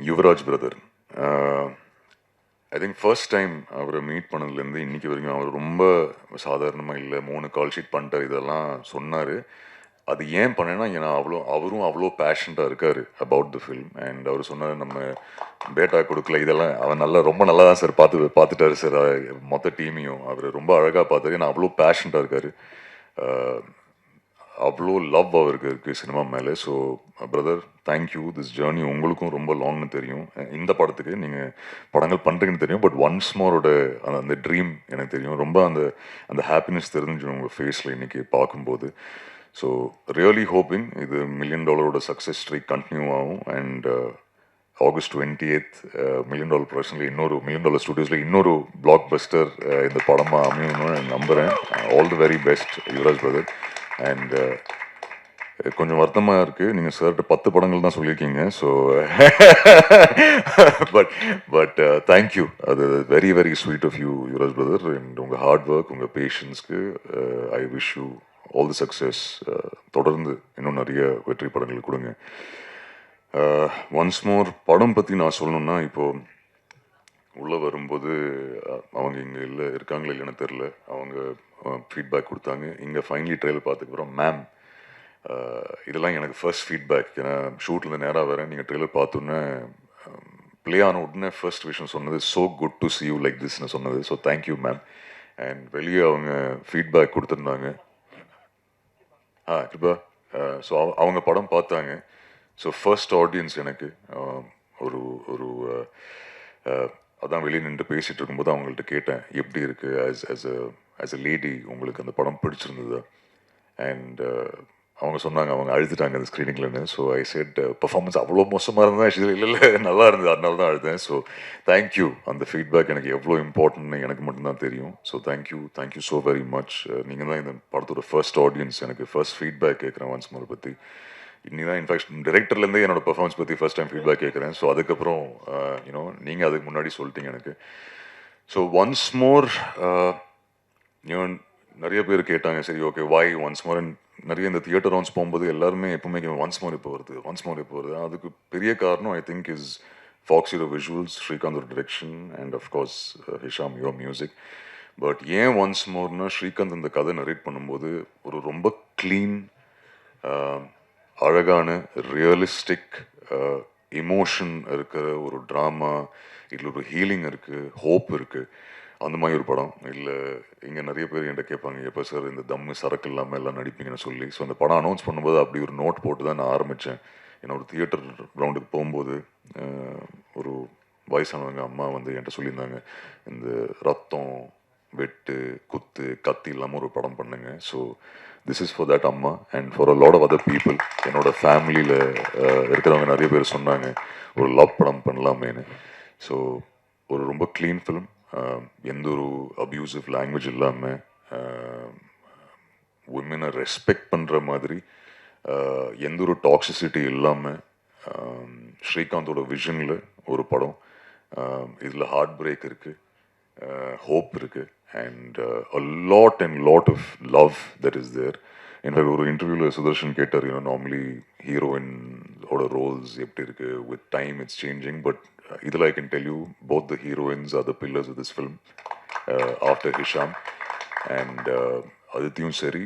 Yuvraj brother. I think first time அவரை meet பண்ணதுலேருந்து இன்னைக்கு வரைக்கும் அவர் ரொம்ப சாதாரணமாக இல்லை, 3 கால் ஷீட் பண்ணிட்டார் இதெல்லாம் சொன்னார். அது ஏன் பண்ணேன்னா அவரும் அவ்வளோ பேஷண்ட்டாக இருக்கார் அபவுட் த ஃபில்ம். அண்ட் அவர் சொன்னார் நம்ம பேட்டா கொடுக்கல இதெல்லாம் அவன் ரொம்ப நல்லா தான் சார் பார்த்துட்டாரு சார். மொத்த டீமையும் அவர் ரொம்ப அழகாக பார்த்தாரு. ஏன்னா அவ்வளோ பேஷண்ட்டாக இருக்கார். அவ்வளோ லவ் அவருக்கு இருக்குது சினிமா மேலே. So brother thank you. This journey உங்களுக்கும் ரொம்ப லாங்னு தெரியும். இந்த படத்துக்கு நீங்கள் படங்கள் பண்ணுறீங்கன்னு தெரியும், பட் ஒன்ஸ் மோரோட அந்த ட்ரீம் எனக்கு தெரியும். ரொம்ப அந்த அந்த ஹாப்பினஸ் தெரிஞ்சு உங்கள் ஃபேஸில் இன்றைக்கி பார்க்கும்போது. ஸோ ரியலி ஹோப்பிங் இது $1 மில்லியன் சக்ஸஸ் ஸ்ட்ரீக் கண்டினியூ ஆகும். அண்ட் ஆகஸ்ட் 28th $1 மில்லியன் ப்ரொடக்ஷனில் இன்னொரு $1 மில்லியன் ஸ்டுடியோஸில் இன்னொரு பிளாக் பஸ்டர் இந்த படமாக அமையணும்னு நம்புகிறேன். All the very best Yuvaraj brother. And கொஞ்சம் வருத்தமாக இருக்குது, நீங்கள் சார்கிட்ட 10 படங்கள் தான் சொல்லியிருக்கீங்க. So but thank you. அது very very sweet of you Yuvaraj brother. And உங்கள் ஹார்ட் ஒர்க், உங்கள் பேஷன்ஸ்க்கு I wish you all the success. தொடர்ந்து இன்னும் நிறைய வெற்றி படங்கள் கொடுங்க. ஒன்ஸ் மோர் படம் பற்றி நான் சொல்லணுன்னா, இப்போது உள்ளே வரும்போது அவங்க இங்கே இருக்காங்களா இல்லைன்னு தெரில, அவங்க ஃபீட்பேக் கொடுத்தாங்க. இங்கே ஃபைனலி ட்ரெயிலர் பார்த்துக்கப்புறம் மேம் இதெல்லாம் எனக்கு ஃபர்ஸ்ட் ஃபீட்பேக். ஏன்னா ஷூட்லேருந்து நேராக வரேன், நீங்கள் ட்ரெயிலர் பார்த்தோன்னே ப்ளே ஆன உடனே ஃபர்ஸ்ட் விஷயம் சொன்னது so good to see you like திஸ்ன்னு சொன்னது. So thank you ma'am. அண்ட் வெளியே அவங்க ஃபீட்பேக் கொடுத்துருந்தாங்க. கிருபா. ஸோ அவங்க படம் பார்த்தாங்க. ஸோ ஃபர்ஸ்ட் ஆடியன்ஸ் எனக்கு ஒரு ஒரு அதான் வெளியே நின்று பேசிகிட்டு இருக்கும்போது அவங்கள்ட்ட கேட்டேன் எப்படி இருக்குது ஆஸ் அ லேடி உங்களுக்கு அந்த படம் பிடிச்சிருந்தது. அண்ட் அவங்க சொன்னாங்க அவங்க அழுதுட்டாங்க அந்த ஸ்க்ரீனிங்லன்னு. ஸோ ஐ செட் பர்ஃபார்மன்ஸ் அவ்வளோ மோசமாக இருந்தால் ஆக்சுவலி இல்லை நல்லா இருந்தது, அதனால தான் அழுதேன். So thank you. அந்த ஃபீட்பேக் எனக்கு எவ்வளோ இம்பார்ட்டன்ட்னு எனக்கு மட்டும்தான் தெரியும். So thank you so very much. நீங்கள் தான் இந்த படத்தோட ஃபர்ஸ்ட் ஆடியன்ஸ். எனக்கு ஃபர்ஸ்ட் ஃபீட்பேக் கேட்குறேன் ஒன்ஸ் மோர் பற்றி. இன்னி தான் இன்ஃபேக்ட் டைரக்டர்லேருந்தே என்னோட பெர்ஃபார்மன்ஸ் பற்றி ஃபர்ஸ்ட் டைம் ஃபீட்பேக் கேட்குறேன். ஸோ அதுக்கப்புறம் யூனோ நீங்கள் அதுக்கு முன்னாடி சொல்லிட்டீங்க எனக்கு. ஸோ ஒன்ஸ் மோர் நிறைய பேர் கேட்டாங்க சரி ஓகே வாய் ஒன்ஸ் மோர். நிறைய இந்த தியேட்டர் ரவுண்ட்ஸ் போகும்போது எல்லாருமே எப்பவுமே ஒன்ஸ் மோர் இப்போ வருது. அதுக்கு பெரிய காரணம் I think is fox hero visuals, Srikanth direction and of course Hisham your music. But ஏன் ஒன்ஸ் மோர்னா ஸ்ரீகாந்த் இந்த கதை நரேட் பண்ணும்போது ஒரு ரொம்ப க்ளீன், அழகான, ரியலிஸ்டிக் இமோஷன் இருக்கிற ஒரு ட்ராமா. இதில் ஒரு ஹீலிங் இருக்குது, ஹோப் இருக்குது. அந்த மாதிரி ஒரு படம் இல்லை. இங்கே நிறைய பேர் என்கிட்ட கேட்பாங்க எப்போ சார் இந்த தம்மு சரக்கு இல்லாமல் எல்லாம் நடிப்பீங்கன்னு சொல்லி. ஸோ அந்த படம் அனௌன்ஸ் பண்ணும்போது அப்படி ஒரு நோட் போட்டு தான் நான் ஆரம்பித்தேன். ஏன்னா ஒரு தியேட்டர் ரவுண்டுக்கு போகும்போது ஒரு வயசானவங்க அம்மா வந்து என்கிட்ட சொல்லியிருந்தாங்க இந்த ரத்தம், வெட்டு, குத்து, கத்தி இல்லாமல் ஒரு படம் பண்ணுங்க. So this is for that அம்மா and for a lot of other people. என்னோட ஃபேமிலியில் இருக்கிறவங்க நிறைய பேர் சொன்னாங்க ஒரு லவ் படம் பண்ணலாமேன்னு. ஸோ ஒரு ரொம்ப க்ளீன் ஃபிலிம், எந்த ஒரு அப்யூசிவ் லாங்குவேஜ் இல்லாமல் உமனை ரெஸ்பெக்ட் பண்ணுற மாதிரி, எந்த ஒரு டாக்ஸிசிட்டி இல்லாமல் ஸ்ரீகாந்தோட விஷனில் ஒரு படம். இதில் ஹார்ட் பிரேக் இருக்குது, ஹோப் இருக்குது and a lot of love that is there. In fact ஒரு இன்டர்வியூவில் சுதர்ஷன் கேட்டார், நார்மலி ஹீரோயின் ஓட ரோல்ஸ் எப்படி இருக்குது with time it's changing. But இதில் I can tell you both the heroines are the pillars of this film after Hisham. And அதித்தியும் சரி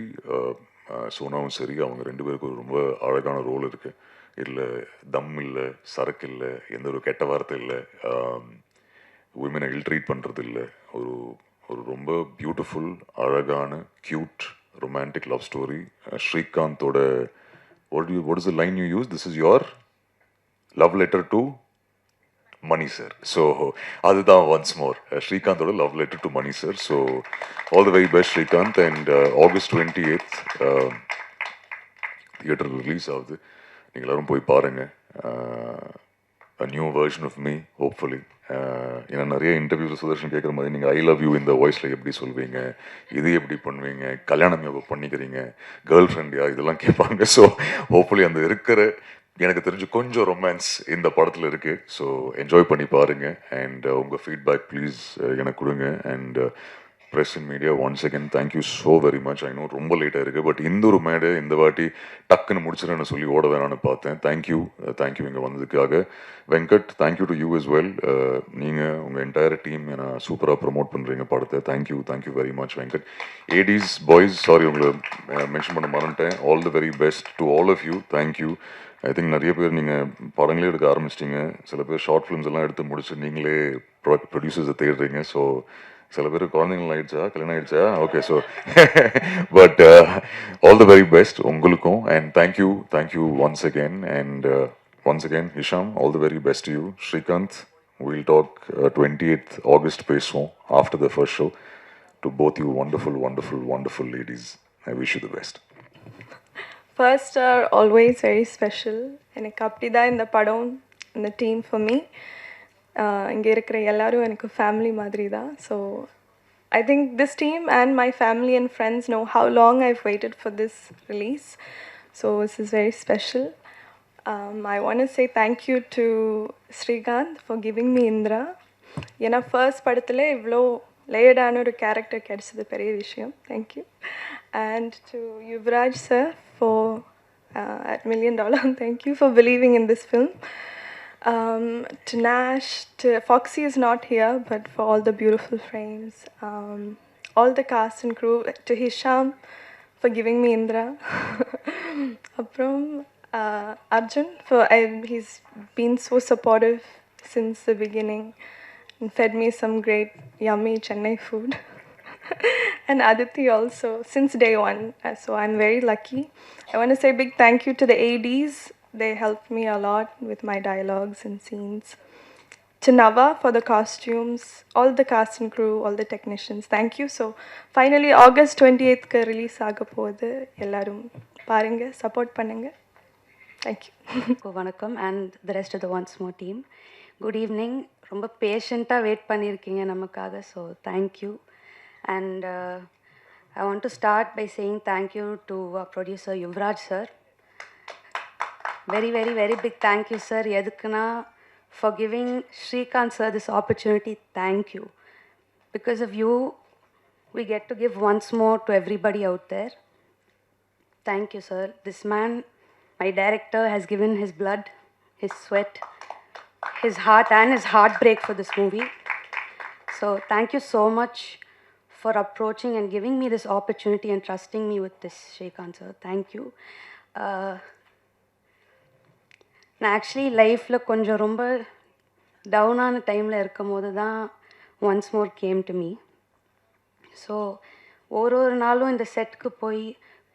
சோனாவும் சரி, அவங்க 2 பேருக்கு ஒரு ரொம்ப அழகான ரோல் இருக்குது. இல்லை தம் இல்லை, சரக்கு இல்லை, எந்த ஒரு கெட்ட வார்த்தை இல்லை, உமனை இல்ட்ரீட் பண்ணுறது இல்லை. ஒரு ஒரு ரொம்ப பியூட்டிஃபுல், அழகான, க்யூட், ரொமான்டிக் லவ் ஸ்டோரி. ஸ்ரீகாந்தோட what is the line you use? This is your love letter to Mani sir. So அதுதான் ஒன்ஸ் மோர் ஸ்ரீகாந்தோட love letter to Mani sir. So all the very best Srikanth. And August 28th theatre release ஆகுது. நீங்கள் எல்லோரும் போய் பாருங்கள். a new version of me hopefully. ஏன்னா நிறைய interviews Sudarshan கேட்குற மாதிரி நீங்கள் ஐ லவ் யூ இந்த வாய்ஸில் எப்படி சொல்வீங்க, இது எப்படி பண்ணுவீங்க, கல்யாணம் எப்போ பண்ணிக்கிறீங்க, கேர்ள் ஃப்ரெண்டியா, இதெல்லாம் கேட்பாங்க. ஸோ ஹோப்ஃபுல்லி அந்த இருக்கிற எனக்கு தெரிஞ்சு கொஞ்சம் ரொமான்ஸ் இந்த படத்தில் இருக்குது. ஸோ என்ஜாய் பண்ணி பாருங்கள். அண்ட் உங்கள் ஃபீட்பேக் ப்ளீஸ் எனக்கு கொடுங்க. And press and media, once again, thank you so very much. I know ரொம்ப லேட்டாக இருக்குது, பட் இந்த ஒரு மேடை இந்த வாட்டி டக்குன்னு முடிச்சிடறேன்னு சொல்லி ஓட வேணான்னு பார்த்தேன். தேங்க்யூ இங்கே வந்ததுக்காக. Venkat, thank you to you as well. நீங்கள் உங்கள் என்டையர் டீம் என்னை சூப்பராக ப்ரொமோட் பண்ணுறீங்க படத்தை. Thank you very much Venkat. ஏடிஸ் பாய்ஸ், சாரி உங்களை மென்ஷன் பண்ண மறந்துட்டேன். All the very best to all of you. Thank you. I think நிறைய பேர் நீங்கள் படங்களே எடுக்க ஆரம்பிச்சிட்டிங்க. சில பேர் ஷார்ட் ஃபிலிம்ஸ் எல்லாம் எடுத்து முடிச்சு நீங்களே ப்ரொடியூசர்ஸை தேடுறீங்க. ஸோ சில பேர் குழந்தைங்கள் ஆயிடுச்சா, கல்யாணம் ஆயிடுச்சா? Okay, so but all the very best உங்களுக்கும். And thank you once again. And once again Hisham, all the very best you. Srikanth, we'll talk 28th August பேசுவோம் after the first show. To both you wonderful ladies, I wish you the best. First are always very special. எனக்கு அப்படி தான் இந்த படம், இந்த team for me. இங்கே இருக்கிற எல்லாரும் எனக்கு ஃபேமிலி மாதிரி தான். So I think this team and my family and friends know how long I've waited for this release. So this is very special. I want to say thank you to Srikanth for giving me Indra. ஏன்னா first படத்தில் இவ்வளோ லேயர்டான ஒரு character கிடைச்சது பெரிய விஷயம். Thank you. And to Yuvraj sir for at $1 Million, thank you for believing in this film. To Nash, to Foxy is not here, but for all the beautiful frames, all the cast and crew, to Hisham for giving me Indra. Aprom, Arjun, he's been so supportive since the beginning and fed me some great yummy Chennai food. And Aditi also since day one, so I'm very lucky. I want to say a big thank you to the ADs. They helped me a lot with my dialogues and scenes. To Nava for the costumes, all the cast and crew, all the technicians, thank you. So finally August 28th ku release ஆக போகுது. எல்லாரும் பாருங்க, support பண்ணுங்க. Thank you. வணக்கம் and the rest of the Once More team. Good evening. ரொம்ப பேஷண்ட்டாக wait பண்ணியிருக்கீங்க நமக்காக, so thank you. And I want to start by saying thank you to our producer Yuvraj sir. Very big thank you sir. Yadukana for giving Srikanth sir this opportunity. Thank you. Because of you, we get to give once more to everybody out there. Thank you sir. This man, my director, has given his blood, his sweat, his heart and his heartbreak for this movie. So thank you so much for approaching and giving me this opportunity and trusting me with this, Srikanth sir. Thank you. நான் actually லைஃப்பில் கொஞ்சம் ரொம்ப டவுனான டைமில் இருக்கும் போது தான் once more came to me. So ஒரு நாளும் இந்த செட்டுக்கு போய்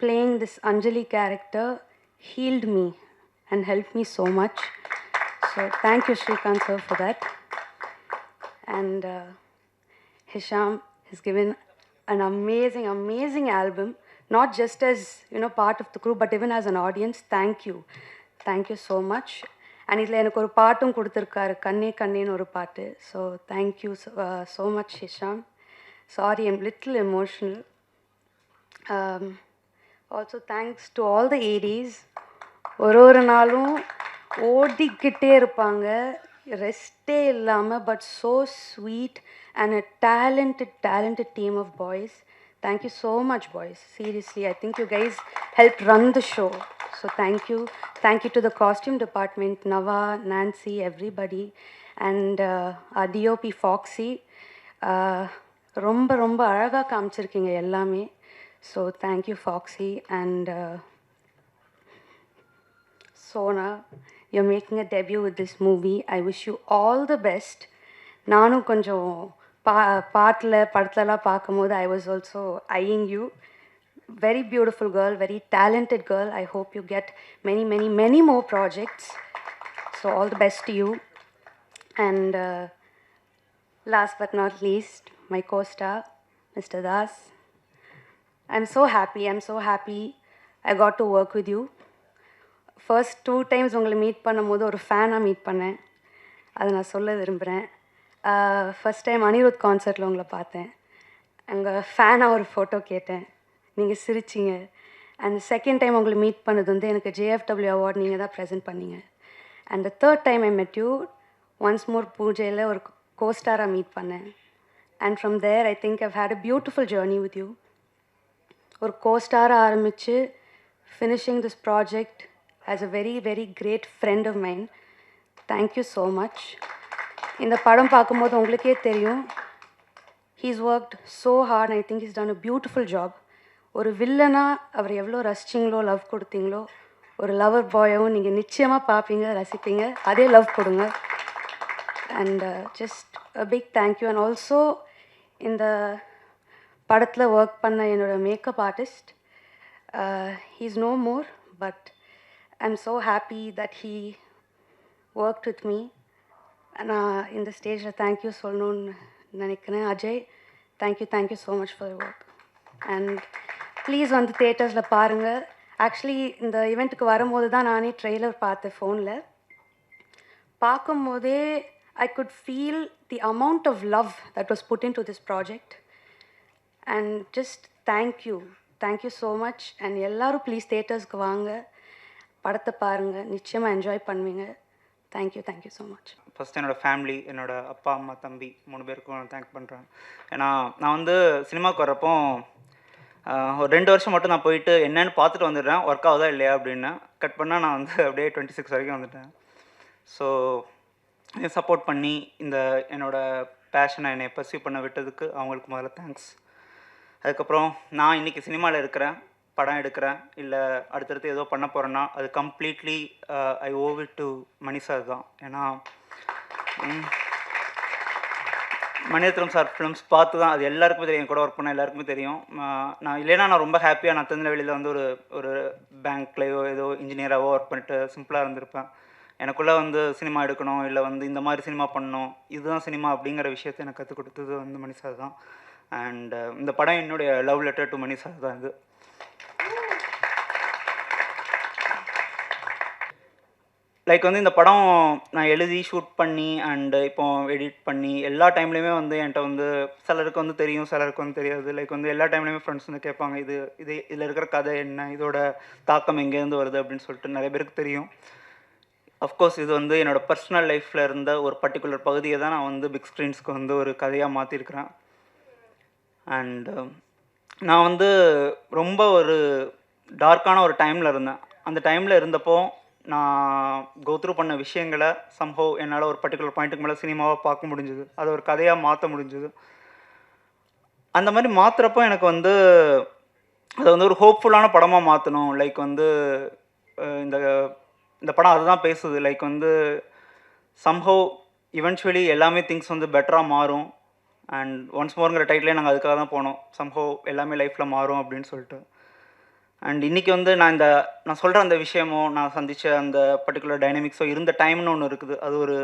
playing this Anjali character healed me and help me so much. So thank you Srikanth sir for that. And Hisham has given an amazing album, not just as part of the crew, but even as an audience. Thank you so much. And இதில் எனக்கு ஒரு பாட்டும் கொடுத்துருக்காரு, கண்ணே கண்ணேன்னு ஒரு பாட்டு. So thank you so much Hisham. Sorry, I'm little emotional. Also thanks to all the ADs. ஒரு நாளும் ஓடிக்கிட்டே இருப்பாங்க, ரெஸ்டே இல்லாமல், but so sweet and a talented team of boys. Thank you so much boys, seriously. I think you guys helped run the show, so thank you to the costume department, Nava, Nancy, everybody, and our DOP Foxy. ரொம்ப அழகாக காமிச்சிருக்கீங்க எல்லாமே. So thank you Foxy. And Sona, you're making a debut with this movie. I wish you all the best. நானும் கொஞ்சம் படத்துலலாம் பார்க்கும்போது I was also eyeing you. Very beautiful girl, very talented girl. I hope you get many more projects. So all the best to you. And last but not least, my co-star, Mr. Das. I'm so happy I got to work with you. First 2 times உங்களை meet பண்ணும்போது ஒரு ஃபேனாக meet பண்ணேன், அதை நான் சொல்ல விரும்புகிறேன். First time Anirudh கான்சர்ட்டில் உங்களை பார்த்தேன், அங்கே ஃபேனாக ஒரு ஃபோட்டோ கேட்டேன், நீங்கள் சிரிச்சிங்க. அண்ட் செகண்ட் டைம் உங்களை மீட் பண்ணது வந்து எனக்கு JFW அவார்ட் நீங்கள் தான் ப்ரெசென்ட் பண்ணீங்க. And the third time I மெட் யூ ஒன்ஸ் மோர் பூஜையில் ஒரு கோஸ்டாராக மீட் பண்ணேன். and from there I think I've had a beautiful journey with you. ஒரு co-ஸ்டாராக ஆரம்பித்து finishing this project as a very very great friend of mine. Thank you so much. இந்த படம் பார்க்கும்போது உங்களுக்கே தெரியும், he's worked so hard and I think he's done a beautiful job. ஒரு வில்லனாக அவர் எவ்வளோ ரசிச்சிங்களோ, லவ் கொடுத்தீங்களோ, ஒரு லவர் பாயாகவும் நீங்கள் நிச்சயமாக பார்ப்பீங்க, ரசிப்பீங்க, அதே லவ் கொடுங்க. And just a big thank you. And also இந்த படத்தில் ஒர்க் பண்ண என்னோட makeup artist, he is no more, but I am so happy that he work with me. நான் இந்த ஸ்டேஜில் தேங்க்யூ சொல்லணுன்னு நினைக்கிறேன். Ajay, thank you so much for work. And please வந்து தியேட்டர்ஸில் பாருங்கள். ஆக்சுவலி இந்த ஈவெண்ட்டுக்கு வரும்போது தான் நானே ட்ரெய்லர் பார்த்தேன் ஃபோனில். பார்க்கும்போதே I could feel the amount of love that was put into this project. And just thank you so much. And எல்லாரும் ப்ளீஸ் தியேட்டர்ஸ்க்கு வாங்க, படத்தை பாருங்கள், நிச்சயமாக என்ஜாய் பண்ணுவீங்க. Thank you so much. ஃபஸ்ட் என்னோடய ஃபேமிலி, என்னோடய அப்பா அம்மா தம்பி 3 பேருக்கும் நான் தேங்க் பண்ணுறேன். ஏன்னா நான் வந்து சினிமாவுக்கு வரப்போ ஒரு 2 வருஷம் மட்டும் நான் போயிட்டு என்னென்னு பார்த்துட்டு வந்துடுறேன், ஒர்க் ஆகுதா இல்லையா அப்படின்னு. கட் பண்ணால் நான் வந்து அப்படியே 26 வரைக்கும் வந்துட்டேன். ஸோ சப்போர்ட் பண்ணி இந்த என்னோடய பேஷனை என்னை பர்சியூ பண்ண விட்டதுக்கு அவங்களுக்கு முதல்ல தேங்க்ஸ். அதுக்கப்புறம் நான் இன்றைக்கி சினிமாவில் இருக்கிறேன், படம் எடுக்கிறேன், இல்லை அடுத்தடுத்து ஏதோ பண்ண போகிறேன்னா அது completely I owe it to Mani sir தான். ஏன்னா மணிரத்னம் சார் ஃபிலிம்ஸ் பார்த்து தான் அது எல்லாருக்குமே தெரியும், என் கூட ஒர்க் பண்ண எல்லாருக்குமே தெரியும். நான் இல்லைன்னா நான் ரொம்ப ஹாப்பியாக நான் திருநெல்வேலியில் வந்து ஒரு பேங்க்லேயோ ஏதோ இன்ஜினியராகவோ ஒர்க் பண்ணிட்டு சிம்பிளாக இருந்திருப்பேன். எனக்குள்ளே வந்து சினிமா எடுக்கணும், இல்லை வந்து இந்த மாதிரி சினிமா பண்ணணும், இதுதான் சினிமா அப்படிங்கிற விஷயத்தை எனக்கு கற்றுக் கொடுத்தது வந்து மணி சார் தான். அண்ட் இந்த படம் என்னுடைய love letter to Mani sir தான். இது லைக் வந்து இந்த படம் நான் எழுதி ஷூட் பண்ணி அண்டு இப்போ எடிட் பண்ணி எல்லா டைம்லேயுமே வந்து என்கிட்ட வந்து சிலருக்கு வந்து தெரியும், சிலருக்கு வந்து தெரியாது. லைக் வந்து எல்லா டைம்லேயுமே ஃப்ரெண்ட்ஸ் வந்து கேட்பாங்க, இதில் இருக்கிற கதை என்ன, இதோட தாக்கம் எங்கேருந்து வருது அப்படின்னு சொல்லிட்டு நிறைய பேருக்கு தெரியும். அஃப்கோர்ஸ் இது வந்து என்னோடய பர்சனல் லைஃப்பில் இருந்த ஒரு பர்டிகுலர் பகுதியை தான் நான் வந்து பிக் ஸ்க்ரீன்ஸ்க்கு வந்து ஒரு கதையாக மாற்றிருக்கிறேன். அண்டு நான் வந்து ரொம்ப ஒரு டார்க்கான ஒரு டைமில் இருந்தேன். அந்த டைமில் இருந்தப்போ நான் கோத்ரூ பண்ண விஷயங்களை சம்ஹவ் என்னால் ஒரு பர்டிகுலர் பாயிண்ட்டுக்கு மேலே சினிமாவாக பார்க்க முடிஞ்சுது, அதை ஒரு கதையாக மாற்ற முடிஞ்சுது. அந்த மாதிரி மாற்றுறப்போ எனக்கு வந்து அதை வந்து ஒரு ஹோப்ஃபுல்லான படமாக மாற்றணும். லைக் வந்து இந்த படம் அதுதான் பேசுது. லைக் வந்து சம்ஹவ் இவென்ச்சுவலி எல்லாமே திங்ஸ் வந்து பெட்டராக மாறும். அண்ட் ஒன்ஸ் மோருங்கிற டைட்டிலே நாங்கள் அதுக்காக தான் போனோம், சம்ஹவ் எல்லாமே லைஃப்பில் மாறும் அப்படின்னு சொல்லிட்டு. அண்ட் இன்றைக்கி வந்து நான் சொல்கிற அந்த விஷயமோ, நான் சந்தித்த அந்த பர்டிகுலர் டைனமிக்ஸோ இருந்த டைம்னு ஒன்று இருக்குது. அது ஒரு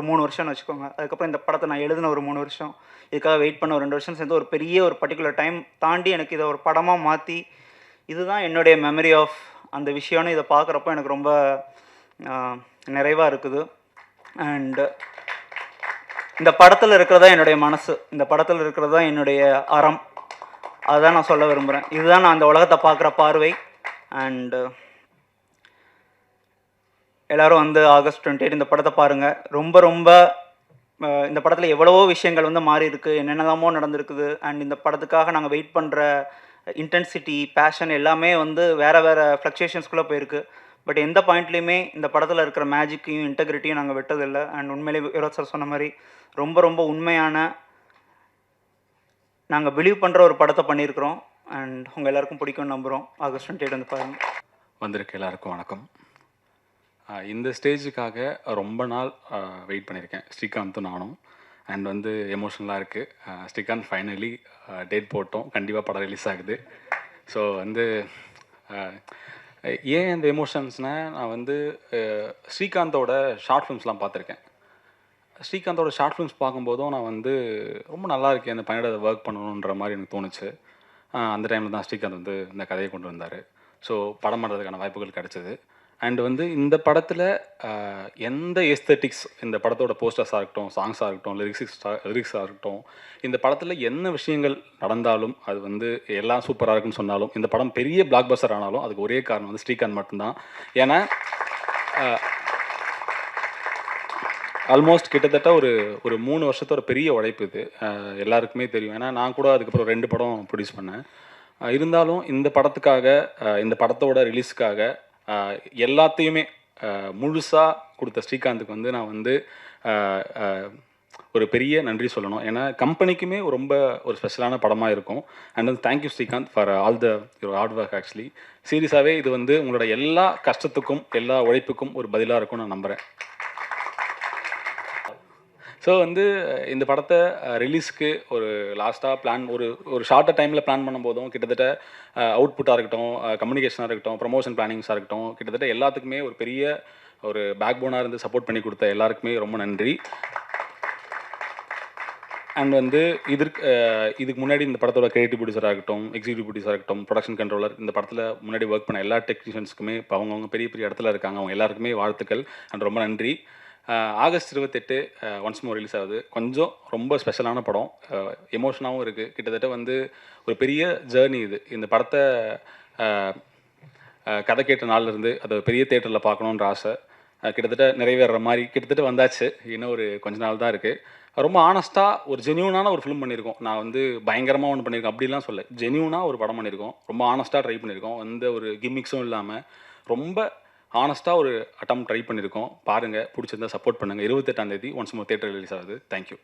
3 வருஷம்னு வச்சுக்கோங்க. அதுக்கப்புறம் இந்த படத்தை நான் எழுதின ஒரு 3 வருஷம், இதுக்காக வெயிட் பண்ண ஒரு 2 வருஷம் சேர்ந்து ஒரு பெரிய ஒரு பர்டிகுலர் டைம் தாண்டி எனக்கு இதை ஒரு படமாக மாற்றி இதுதான் என்னுடைய மெமரி ஆஃப் அந்த விஷயம்னு இதை பார்க்குறப்போ எனக்கு ரொம்ப நிறைவாக இருக்குது. அண்டு இந்த படத்தில் இருக்கிறதா என்னுடைய மனசு, இந்த படத்தில் இருக்கிறதா என்னுடைய அறம், அதுதான் நான் சொல்ல விரும்புகிறேன். இதுதான் நான் அந்த உலகத்தை பார்க்குற பார்வை. அண்டு எல்லோரும் வந்து ஆகஸ்ட் 28 இந்த படத்தை பாருங்கள். ரொம்ப ரொம்ப இந்த படத்தில் எவ்வளவோ விஷயங்கள் வந்து மாறி இருக்குது, என்னென்னலாமோ நடந்திருக்குது. அண்ட் இந்த படத்துக்காக நாங்கள் வெயிட் பண்ணுற இன்டென்சிட்டி, பேஷன் எல்லாமே வந்து வேறு ஃப்ளக்சுவேஷன்ஸ்குள்ளே போயிருக்கு. பட் எந்த பாயிண்ட்லேயுமே இந்த படத்தில் இருக்கிற மேஜிக்கையும் இன்டெகிரிட்டியும் நாங்கள் விட்டதில்லை. அண்ட் உண்மையிலே விரோத் சார் சொன்ன மாதிரி ரொம்ப ரொம்ப உண்மையான நாங்கள் பிலீவ் பண்ணுற ஒரு படத்தை பண்ணியிருக்கிறோம். அண்ட் உங்கள் எல்லாருக்கும் பிடிக்கும்னு நம்புகிறோம். ஆகஸ்ட் 28 வந்து பாருங்கள். வந்திருக்க எல்லாருக்கும் வணக்கம். இந்த ஸ்டேஜுக்காக ரொம்ப நாள் வெயிட் பண்ணியிருக்கேன், ஸ்ரீகாந்தும் நானும். அண்ட் வந்து எமோஷ்னலாக இருக்குது. ஸ்ரீகாந்த் ஃபைனலி டேட் போட்டோம், கண்டிப்பாக படம் ரிலீஸ் ஆகுது. ஸோ வந்து ஏன் இந்த எமோஷன்ஸ்னால், நான் வந்து ஸ்ரீகாந்தோட ஷார்ட் ஃபிலிம்ஸ்லாம் பார்த்துருக்கேன். ஸ்ரீகாந்தோட ஷார்ட் ஃபிலிம்ஸ் பார்க்கும்போதும் நான் வந்து ரொம்ப நல்லா இருக்கேன், அந்த பையனோட ஒர்க் பண்ணணுன்ற மாதிரி எனக்கு தோணுச்சு. அந்த டைமில் தான் ஸ்ரீகாந்த் வந்து இந்த கதையை கொண்டு வந்தார். ஸோ படம் பண்ணுறதுக்கான வாய்ப்புகள் கிடச்சிது. அண்ட் வந்து இந்த படத்தில் எந்த எஸ்தட்டிக்ஸ், இந்த படத்தோட போஸ்டர்ஸாக இருக்கட்டும், சாங்ஸாக இருக்கட்டும், லிரிக்ஸாக இருக்கட்டும், இந்த படத்தில் என்ன விஷயங்கள் நடந்தாலும் அது வந்து எல்லாம் சூப்பராக இருக்குன்னு சொன்னாலும், இந்த படம் பெரிய பிளாக் பஸ்டர் ஆனாலும் அதுக்கு ஒரே காரணம் வந்து ஸ்ரீகாந்த் மட்டும்தான். ஏன்னா ஆல்மோஸ்ட் கிட்டத்தட்ட ஒரு ஒரு 3 வருஷத்தோட பெரிய உழைப்பு இது. எல்லாருக்குமே தெரியும். ஏன்னா நான் கூட அதுக்கப்புறம் 2 படம் ப்ரொடியூஸ் பண்ணேன். இருந்தாலும் இந்த படத்துக்காக இந்த படத்தோட ரிலீஸ்க்காக அ எல்லாத்தையுமே முழுசா குடுத்த ஸ்ரீகாந்துக்கு வந்து நான் வந்து அ அ ஒரு பெரிய நன்றி சொல்லணும். ஏன்னா கம்பெனிக்குமே ரொம்ப ஒரு ஸ்பெஷலான படமா இருக்கும். அண்ட் வந்து thank you Srikanth for all your hard work actually. சீரியஸாவே இது வந்து உங்களோட எல்லா கஷ்டத்துக்கும், எல்லா உழைப்புக்கும் ஒரு பதிலா இருக்கும்னு நான் நம்புறேன். ஸோ வந்து இந்த படத்தை ரிலீஸ்க்கு ஒரு லாஸ்ட்டாக ஒரு ஒரு ஷார்ட்டர் டைமில் பிளான் பண்ணும்போதும் கிட்டத்தட்ட அவுட்புட்டாக இருக்கட்டும், கம்யூனிகேஷனாக இருக்கட்டும், ப்ரமோஷன் பிளானிங்ஸாக இருக்கட்டும், கிட்டத்தட்ட எல்லாத்துக்குமே ஒரு பெரிய ஒரு பேக் போனாக இருந்து சப்போர்ட் பண்ணி கொடுத்த எல்லாருக்குமே ரொம்ப நன்றி. அண்ட் வந்து இதுக்கு முன்னாடி இந்த படத்தோட கிரியேட்டிவ் ப்ரொடியூசராக இருக்கட்டும், எக்ஸிக்யூட்டிவ் ப்ரொடியூசராக இருக்கட்டும், ப்ரொடக்ஷன் கண்ட்ரோலர், இந்த படத்தில் முன்னாடி ஒர்க் பண்ண எல்லா டெக்னீஷியன்ஸுக்குமே இப்போ அவங்கவுங்க பெரிய பெரிய இடத்துல இருக்காங்க. அவங்க எல்லாருக்குமே வாழ்த்துக்கள் அண்ட் ரொம்ப நன்றி. ஆகஸ்ட் 28 ஒன்ஸ் மோர் ரிலீஸ் ஆகுது. கொஞ்சம் ரொம்ப ஸ்பெஷலான படம். எமோஷனாகவும் இருக்குது. கிட்டத்தட்ட வந்து ஒரு பெரிய ஜேர்னி இது. இந்த படத்தை கதை கேட்ட நாள்லேருந்து அதை பெரிய தேட்டரில் பார்க்கணுன்ற ஆசை கிட்டத்தட்ட நிறைவேற மாதிரி கிட்டத்தட்ட வந்தாச்சு. இன்னும் ஒரு கொஞ்ச நாள் தான் இருக்குது. ரொம்ப ஆனஸ்ட்டாக ஒரு ஜென்யூனான ஒரு ஃபிலிம் பண்ணியிருக்கோம். நான் வந்து பயங்கரமாக ஒன்று பண்ணியிருக்கேன் அப்படிலாம் சொல்ல, ஜென்யூனாக ஒரு படம் பண்ணியிருக்கோம். ரொம்ப ஆனஸ்ட்டாக ட்ரை பண்ணியிருக்கோம். எந்த ஒரு கிம்மிக்ஸும் இல்லாமல் ரொம்ப ஆனஸ்ட்டாக ஒரு ட்ரை பண்ணியிருக்கோம். பாருங்கள், பிடிச்சிருந்தா சப்போர்ட் பண்ணுங்கள். 28ஆம் தேதி ஒன்ஸ் மோர் தியேட்டர் ரிலீஸ் ஆகுது. தேங்க்யூ.